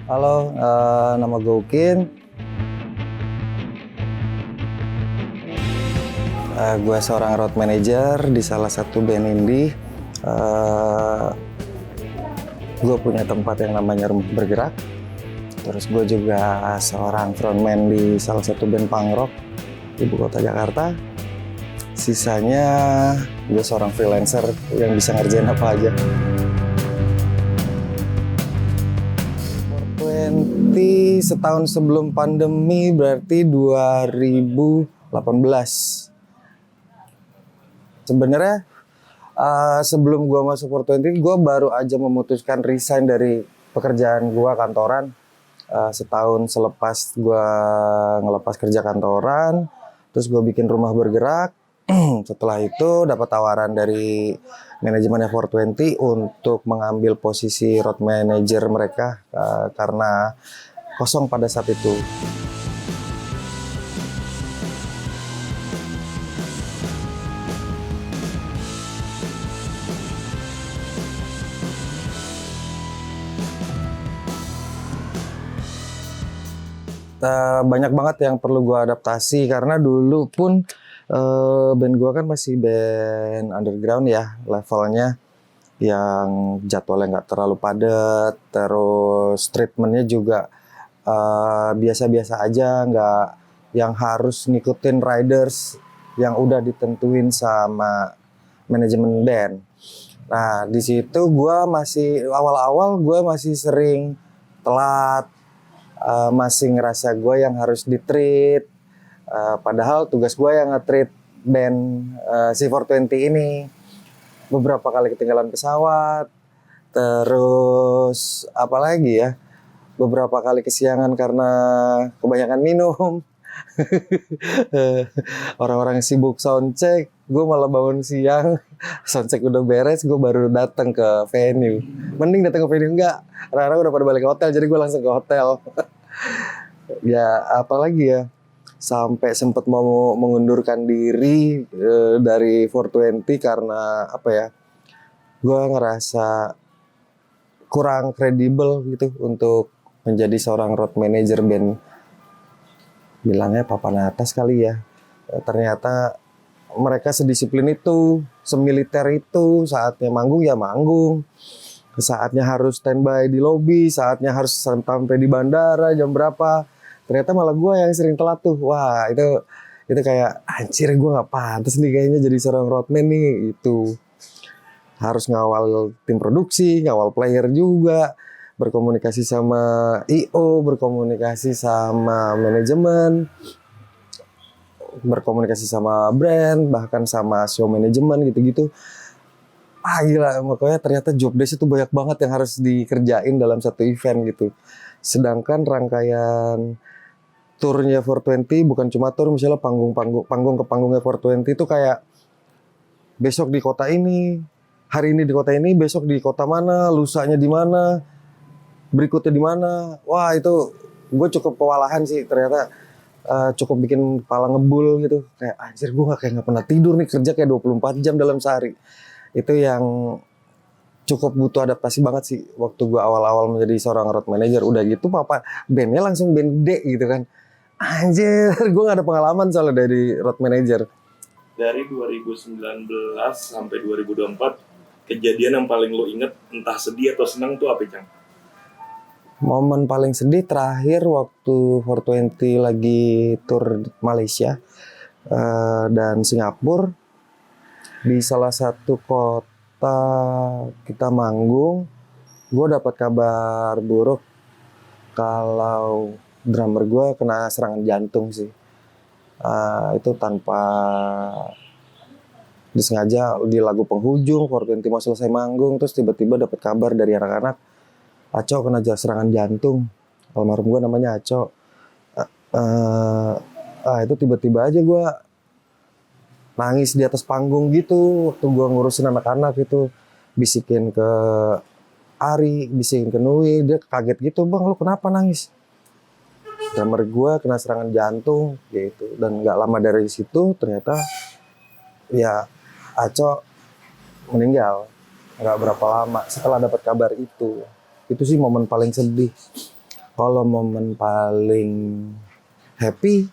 Halo, nama gue Ukin. Gue seorang road manager di salah satu band indie. Gue punya tempat yang namanya Rumah Bergerak. Terus gue juga seorang frontman di salah satu band punk rock di ibu kota Jakarta. Sisanya gue seorang freelancer yang bisa ngerjain apa aja. 420 setahun sebelum pandemi berarti 2018. Sebenarnya sebelum gue masuk 420, gue baru aja memutuskan resign dari pekerjaan gue kantoran. Setahun selepas gue ngelepas kerja kantoran, terus gue bikin Rumah Bergerak. Setelah itu dapat tawaran dari manajemennya 420 untuk mengambil posisi road manager mereka karena kosong pada saat itu. Banyak banget yang perlu gue adaptasi karena dulu pun band gue kan masih band underground ya levelnya, yang jadwalnya nggak terlalu padat, terus treatmentnya juga biasa-biasa aja, nggak yang harus ngikutin riders yang udah ditentuin sama manajemen band. Nah di situ gue masih awal-awal gue masih sering telat, masih ngerasa gue yang harus di-treat, padahal tugas gue yang nge-treat band C420 ini. Beberapa kali ketinggalan pesawat, terus apalagi ya, beberapa kali kesiangan karena kebanyakan minum. Orang-orang sibuk soundcheck, gue malah bangun siang. Soundcheck udah beres, gue baru datang ke venue. Mending datang ke venue enggak, orang-orang udah pada balik ke hotel, jadi gue langsung ke hotel. Ya apalagi ya, sampai sempat mau mengundurkan diri dari 420 karena apa ya, gue ngerasa kurang kredibel gitu untuk menjadi seorang road manager band, bilangnya papan atas kali ya. Ternyata mereka sedisiplin itu, semiliter itu, saatnya manggung ya manggung, saatnya harus standby di lobi, saatnya harus sampai di bandara jam berapa. Ternyata malah gue yang sering telat tuh. Wah itu kayak anjir, gue nggak pantas nih kayaknya jadi seorang roadman nih. Itu harus ngawal tim produksi, ngawal player juga, berkomunikasi sama IO, berkomunikasi sama manajemen, berkomunikasi sama brand, bahkan sama show manajemen gitu-gitu. Gila, makanya ternyata job desk itu banyak banget yang harus dikerjain dalam satu event gitu. Sedangkan rangkaian turnya 420 bukan cuma tur, misalnya panggung ke panggungnya 420 itu kayak besok di kota ini, hari ini di kota ini, besok di kota mana, lusanya di mana, berikutnya di mana. Wah itu gue cukup kewalahan sih ternyata, cukup bikin kepala ngebul gitu. Kayak anjir, gue kayak nggak pernah tidur nih, kerja kayak 24 jam dalam sehari. Itu yang cukup butuh adaptasi banget sih waktu gue awal-awal menjadi seorang road manager. Udah gitu papa bandnya langsung band gede gitu kan. Anjir, gue gak ada pengalaman soalnya dari road manager. Dari 2019 sampai 2024, kejadian yang paling lo inget, entah sedih atau senang tuh apa, Cang? Momen paling sedih terakhir waktu 420 lagi tur Malaysia dan Singapura. Di salah satu kota kita manggung, gue dapat kabar buruk kalau drummer gue kena serangan jantung sih. Itu tanpa disengaja. Di lagu penghujung 420 mau selesai manggung, terus tiba-tiba dapat kabar dari anak-anak, Aco kena serangan jantung. Almarhum gue namanya Aco. Itu tiba-tiba aja gue nangis di atas panggung gitu waktu gue ngurusin anak-anak itu. Bisikin ke Ari, bisikin ke Nui, dia kaget gitu, bang lu kenapa nangis? Drummer gue kena serangan jantung gitu. Dan gak lama dari situ ternyata ya Aco meninggal. Gak berapa lama setelah dapat kabar itu. Itu sih momen paling sedih. Kalau momen paling happy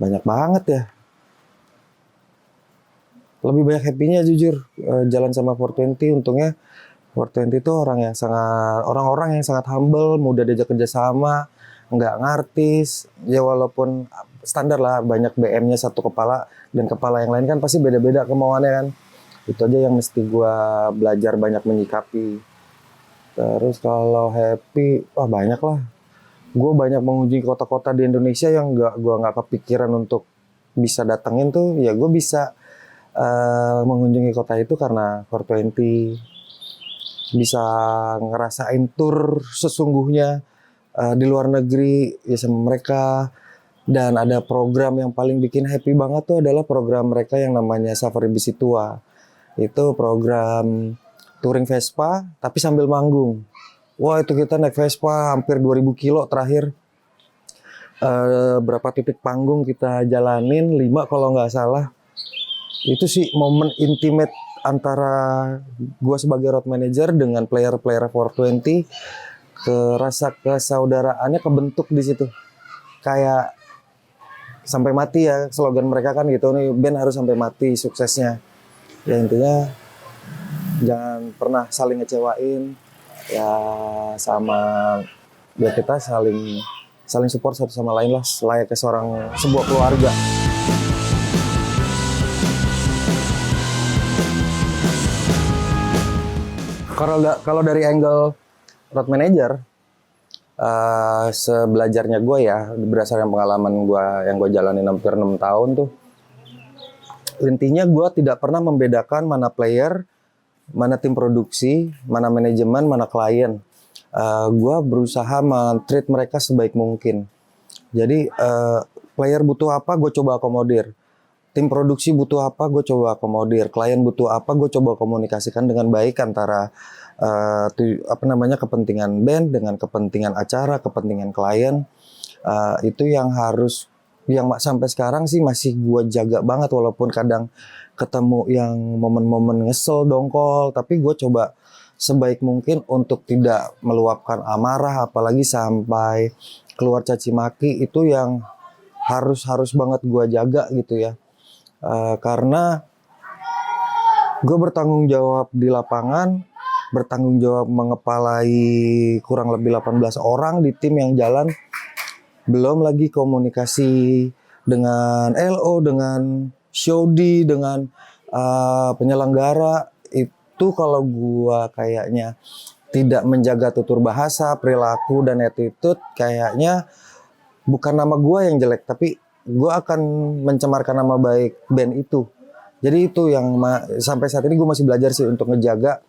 banyak banget ya. Lebih banyak happy-nya jujur jalan sama 420. Untungnya 420 itu orang-orang yang sangat humble, mudah diajak kerjasama, nggak ngartis. Ya walaupun standar lah, banyak BM-nya satu kepala dan kepala yang lain kan pasti beda-beda kemauannya kan. Itu aja yang mesti gua belajar banyak menyikapi. Terus kalau happy, wah banyak lah. Gue banyak mengunjungi kota-kota di Indonesia yang nggak kepikiran untuk bisa datengin tuh. Ya gue bisa mengunjungi kota itu karena 420, bisa ngerasain tur sesungguhnya di luar negeri ya sama mereka. Dan ada program yang paling bikin happy banget tuh adalah program mereka yang namanya Safari Bisi Tua. Itu program touring Vespa tapi sambil manggung. Wah itu kita naik Vespa hampir 2000 kilo terakhir. Berapa titik panggung kita jalanin, 5 kalau nggak salah. Itu sih momen intimate antara gue sebagai road manager dengan player-player 420. Rasa kesaudaraannya kebentuk di situ. Kayak sampai mati ya, slogan mereka kan gitu nih, band harus sampai mati suksesnya. Ya intinya jangan pernah saling ngecewain. Ya sama ya kita saling support satu sama lain lah, layaknya sebuah keluarga. Kalau dari angle road manager, sebelajarnya gue ya berdasarkan pengalaman gue yang gue jalanin hampir 6 tahun tuh, intinya gue tidak pernah membedakan mana player, mana tim produksi, mana manajemen, mana klien. Gue berusaha men-treat mereka sebaik mungkin. Jadi player butuh apa, gue coba akomodir. Tim produksi butuh apa, gue coba akomodir. Klien butuh apa, gue coba komunikasikan dengan baik antara kepentingan band dengan kepentingan acara, kepentingan klien. Itu yang sampai sekarang sih masih gue jaga banget, walaupun kadang ketemu yang momen-momen ngesel, dongkol, tapi gue coba sebaik mungkin untuk tidak meluapkan amarah, apalagi sampai keluar caci maki. Itu yang harus banget gue jaga gitu ya, karena gue bertanggung jawab di lapangan, bertanggung jawab mengepalai kurang lebih 18 orang di tim yang jalan, belum lagi komunikasi dengan LO, dengan Shodi, dengan penyelenggara. Itu kalau gua kayaknya tidak menjaga tutur bahasa, perilaku, dan attitude, kayaknya bukan nama gua yang jelek, tapi gua akan mencemarkan nama baik band itu. Jadi itu yang sampai saat ini gue masih belajar sih untuk ngejaga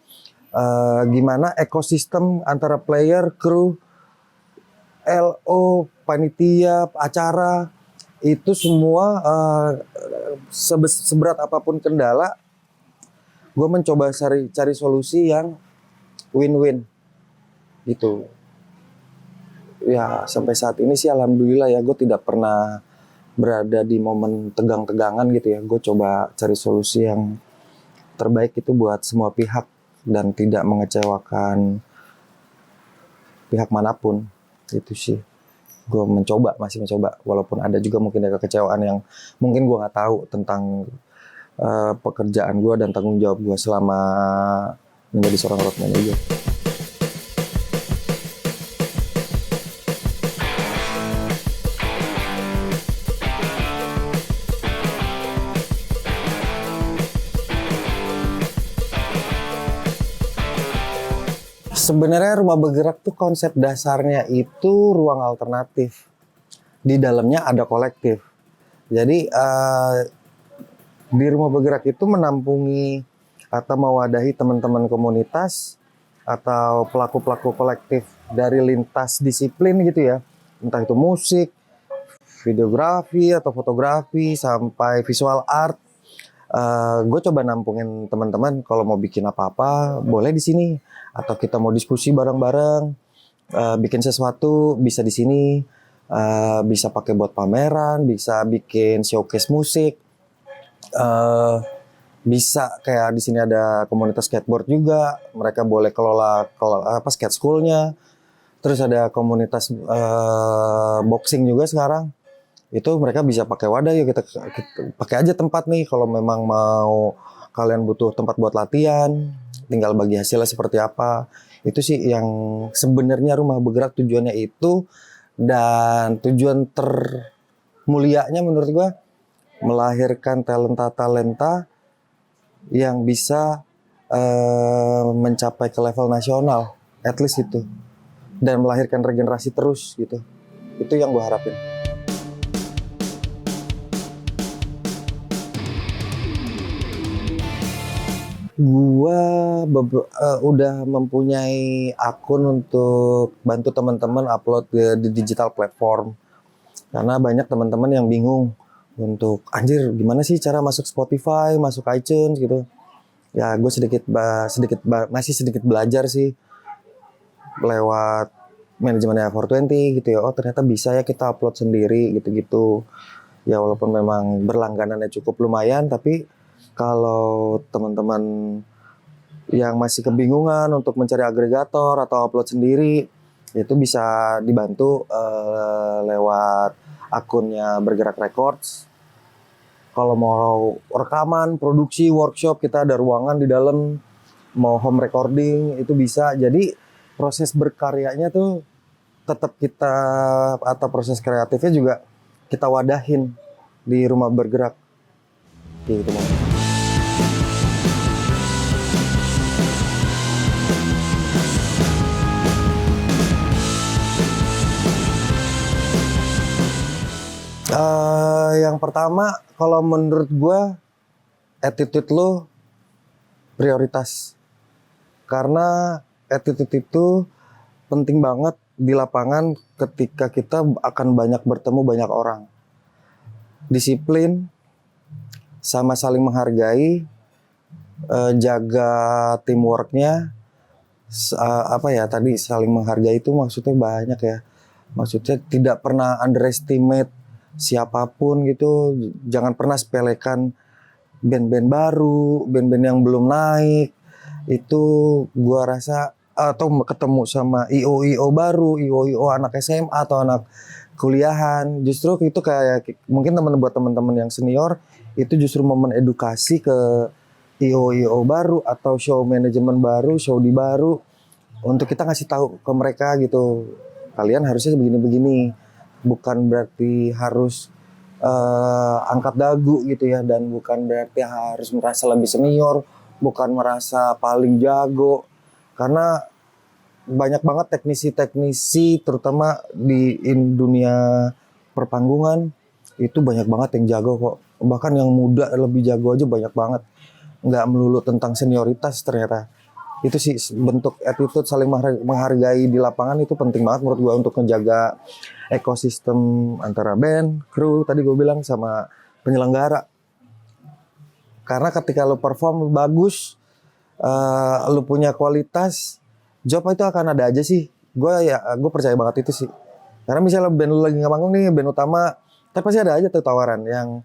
gimana ekosistem antara player, kru, LO, panitia, acara, itu semua seberat apapun kendala, gue mencoba cari solusi yang win-win gitu. Ya sampai saat ini sih alhamdulillah ya, gue tidak pernah berada di momen tegang-tegangan gitu ya. Gue coba cari solusi yang terbaik itu buat semua pihak dan tidak mengecewakan pihak manapun. Itu sih gue masih mencoba, walaupun ada juga mungkin ada kekecewaan yang mungkin gue nggak tahu tentang pekerjaan gue dan tanggung jawab gue selama menjadi seorang road manager. Sebenarnya Rumah Bergerak tuh konsep dasarnya itu ruang alternatif. Di dalamnya ada kolektif. Jadi di Rumah Bergerak itu menampungi atau mewadahi teman-teman komunitas atau pelaku-pelaku kolektif dari lintas disiplin gitu ya. Entah itu musik, videografi atau fotografi sampai visual art. Gue coba nampungin teman-teman kalau mau bikin apa-apa boleh di sini, atau kita mau diskusi bareng-bareng, bikin sesuatu bisa di sini, bisa pakai buat pameran, bisa bikin showcase musik, bisa kayak di sini ada komunitas skateboard juga, mereka boleh kelola skate schoolnya, Terus ada komunitas boxing juga sekarang. Itu mereka bisa pakai wadah ya, kita pakai aja tempat nih kalau memang mau kalian butuh tempat buat latihan, tinggal bagi hasilnya seperti apa. Itu sih yang sebenarnya rumah bergerak tujuannya itu, dan tujuan termulianya menurut gua melahirkan talenta-talenta yang bisa mencapai ke level nasional, at least itu, dan melahirkan regenerasi terus gitu. Itu yang gue harapin. Gua udah mempunyai akun untuk bantu teman-teman upload di digital platform, karena banyak teman-teman yang bingung untuk anjir gimana sih cara masuk Spotify, masuk iTunes gitu. Ya gue masih sedikit belajar sih lewat manajemennya 420 gitu ya. Oh ternyata bisa ya kita upload sendiri gitu-gitu. Ya walaupun memang berlangganannya cukup lumayan, tapi kalau teman-teman yang masih kebingungan untuk mencari agregator atau upload sendiri, itu bisa dibantu lewat akunnya Bergerak Records. Kalau mau rekaman, produksi, workshop, kita ada ruangan di dalam. Mau home recording itu bisa. Jadi proses berkaryanya tuh tetap kita, atau proses kreatifnya juga kita wadahin di rumah bergerak gitu. Yang pertama, kalau menurut gue, attitude lo prioritas. Karena attitude itu penting banget di lapangan ketika kita akan banyak bertemu banyak orang. Disiplin, sama saling menghargai, jaga teamworknya. Tadi saling menghargai itu maksudnya banyak ya. Maksudnya tidak pernah underestimate siapapun gitu. Jangan pernah sepelekan band-band baru, band-band yang belum naik. Itu gua rasa, atau ketemu sama IO baru, IO anak SMA atau anak kuliahan. Justru itu kayak mungkin buat teman-teman yang senior, itu justru momen edukasi ke IO baru atau show manajemen baru, show di baru, untuk kita ngasih tahu ke mereka gitu. Kalian harusnya begini-begini. Bukan berarti harus angkat dagu gitu ya, dan bukan berarti harus merasa lebih senior, bukan merasa paling jago, karena banyak banget teknisi-teknisi terutama di dunia perpanggungan itu banyak banget yang jago kok, bahkan yang muda lebih jago aja banyak banget, nggak melulu tentang senioritas ternyata. Itu sih bentuk attitude saling menghargai di lapangan, itu penting banget menurut gue untuk menjaga ekosistem antara band, kru tadi gue bilang, sama penyelenggara. Karena ketika lo perform bagus, lo punya kualitas, job itu akan ada aja sih. Gue percaya banget itu sih. Karena misalnya band lo lagi nggak manggung nih, band utama, tapi pasti ada aja tuh tawaran yang,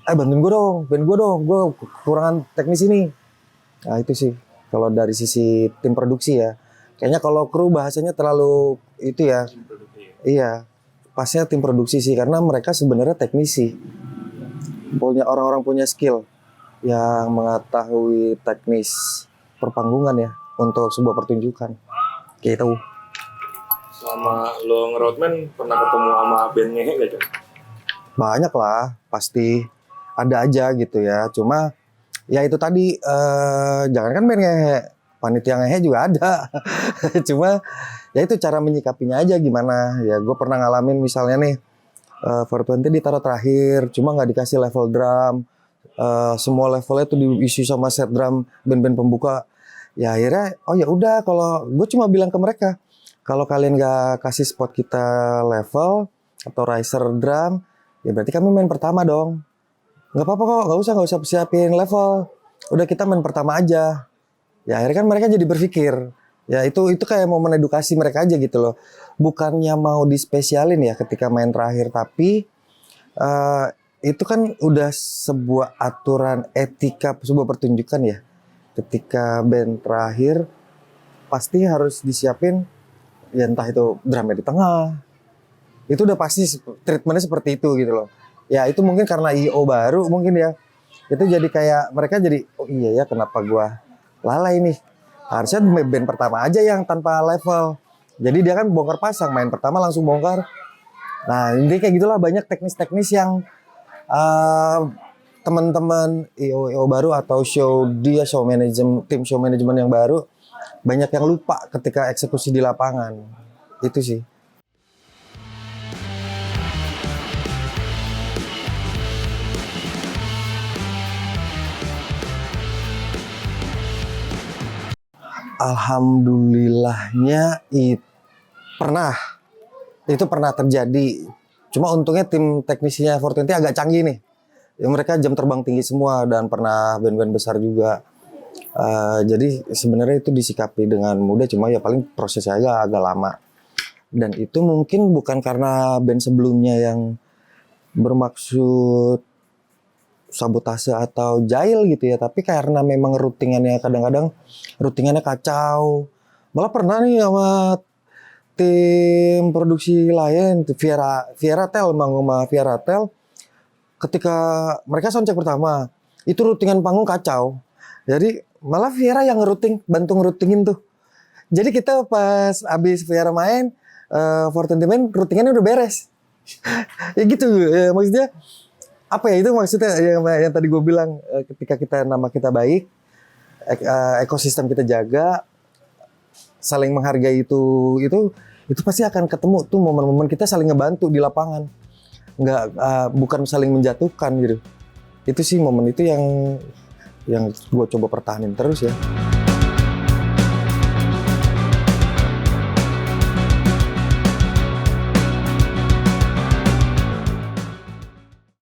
bantuin gue dong, band gue dong, gue kekurangan teknis ini. Nah itu sih. Kalau dari sisi tim produksi ya, kayaknya kalau kru bahasanya terlalu itu ya. Iya, pasnya tim produksi sih, karena mereka sebenarnya teknisi. Orang-orang punya skill yang mengetahui teknis perpanggungan ya untuk sebuah pertunjukan. Gitu. Selama lo nge-roadman pernah ketemu sama band ngehe gak, Cok? Banyak lah, pasti ada aja gitu ya. Cuma ya itu tadi, jangan kan band ngehe, panitia ngehe juga ada. Cuma ya itu cara menyikapinya aja gimana. Ya gue pernah ngalamin misalnya nih, 420 ditaruh terakhir, cuma nggak dikasih level drum. Semua levelnya tuh diisi sama set drum band-band pembuka. Ya akhirnya, oh ya udah, kalau gue cuma bilang ke mereka, kalau kalian nggak kasih spot kita level atau riser drum, ya berarti kami main pertama dong. Nggak apa-apa kok, nggak usah siapin level, udah kita main pertama aja. Ya akhirnya kan mereka jadi berpikir, ya itu kayak momen edukasi mereka aja gitu loh. Bukannya mau dispesialin ya ketika main terakhir, tapi itu kan udah sebuah aturan etika sebuah pertunjukan ya. Ketika band terakhir pasti harus disiapin ya entah itu drumnya di tengah, itu udah pasti treatmentnya seperti itu gitu loh. Ya itu mungkin karena IO baru mungkin ya, itu jadi kayak mereka jadi oh iya ya kenapa gua lalai nih, harusnya band pertama aja yang tanpa level. Jadi dia kan bongkar pasang, main pertama langsung bongkar. Nah ini kayak gitulah, banyak teknis-teknis yang teman-teman IO baru atau show manajemen, tim show manajemen yang baru banyak yang lupa ketika eksekusi di lapangan. Itu sih. Alhamdulillahnya itu pernah terjadi. Cuma untungnya tim teknisinya 420 agak canggih nih. Ya, mereka jam terbang tinggi semua dan pernah band-band besar juga. Jadi sebenarnya itu disikapi dengan mudah, cuma ya paling prosesnya agak lama. Dan itu mungkin bukan karena band sebelumnya yang bermaksud sabotase atau jahil gitu ya, tapi karena memang routingannya kadang-kadang routingannya kacau. Malah pernah nih sama tim produksi lain, Viera Tel, sama Viera Tel, ketika mereka soundcheck pertama, itu routingan panggung kacau. Jadi malah Viera yang bantu ngeroutingin tuh. Jadi kita pas abis Viera main, 420 main, routingannya udah beres. Ya gitu, ya, maksudnya apa ya, itu maksudnya yang tadi gue bilang, ketika nama kita baik, ekosistem kita jaga, saling menghargai itu pasti akan ketemu tuh momen-momen kita saling ngebantu di lapangan, nggak bukan saling menjatuhkan gitu. Itu sih momen itu yang gue coba pertahanin terus ya.